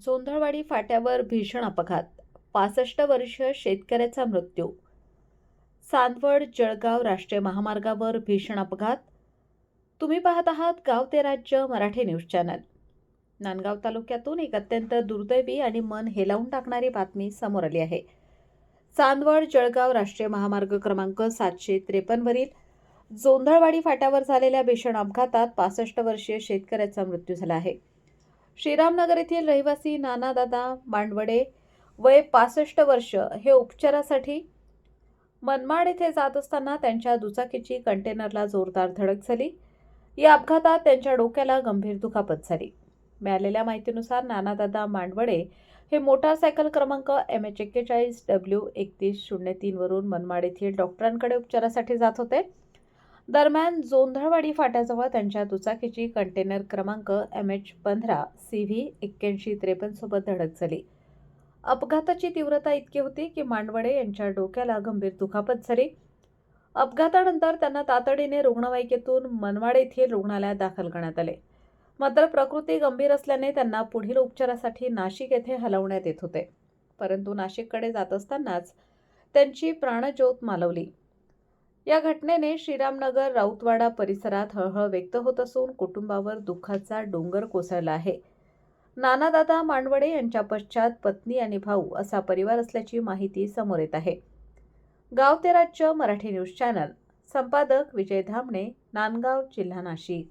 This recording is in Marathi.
जोंधळवाडी फाट्यावर भीषण अपघात. 65 वर्षीय शेतकऱ्याचा मृत्यू. चांदवड जळगाव राष्ट्रीय महामार्गावर भीषण अपघात. तुम्ही पाहत आहात गाव ते राज्य मराठी न्यूज चॅनल. नांदगाव तालुक्यातून एक अत्यंत दुर्दैवी आणि मन हेलावून टाकणारी बातमी समोर आली आहे. चांदवड जळगाव राष्ट्रीय महामार्ग क्रमांक 753 वरील जोंधळवाडी फाट्यावर झालेल्या भीषण अपघातात 65 वर्षीय शेतकऱ्याचा मृत्यू झाला आहे. श्रीरामनगर येथील रहिवासी नानादादा मांडवडे वय 65 वर्ष हे उपचारासाठी मनमाड येथे जात असताना त्यांच्या दुचाकीची कंटेनरला जोरदार धडक झाली. या अपघातात त्यांच्या डोक्याला गंभीर दुखापत झाली. मिळालेल्या माहितीनुसार नानादादा मांडवडे हे मोटारसायकल क्रमांक MH41W3103 वरून मनमाड येथील डॉक्टरांकडे उपचारासाठी जात होते. दरम्यान जोंधळवाडी फाट्याजवळ त्यांच्या दुचाकीची कंटेनर क्रमांक MH15CV8153 सोबत धडक झाली. अपघाताची तीव्रता इतकी होती की मांडवडे यांच्या डोक्याला गंभीर दुखापत झाली. अपघातानंतर त्यांना तातडीने रुग्णवाहिकेतून मनमाड येथील रुग्णालयात दाखल करण्यात आले. मात्र प्रकृती गंभीर असल्याने त्यांना पुढील उपचारासाठी नाशिक येथे हलवण्यात येत होते. परंतु नाशिककडे जात असतानाच त्यांची प्राणज्योत मालवली. या घटनेने श्रीरामनगर राऊतवाडा परिसरात हळहळ व्यक्त होत असून कुटुंबावर दुःखाचा डोंगर कोसळला आहे. नानादादा मांडवडे यांच्या पश्चात पत्नी आणि भाऊ असा परिवार असल्याची माहिती समोर येत आहे. गाव ते राज्य मराठी न्यूज चॅनल. संपादक विजय धामणे, नांदगाव, जिल्हा नाशिक.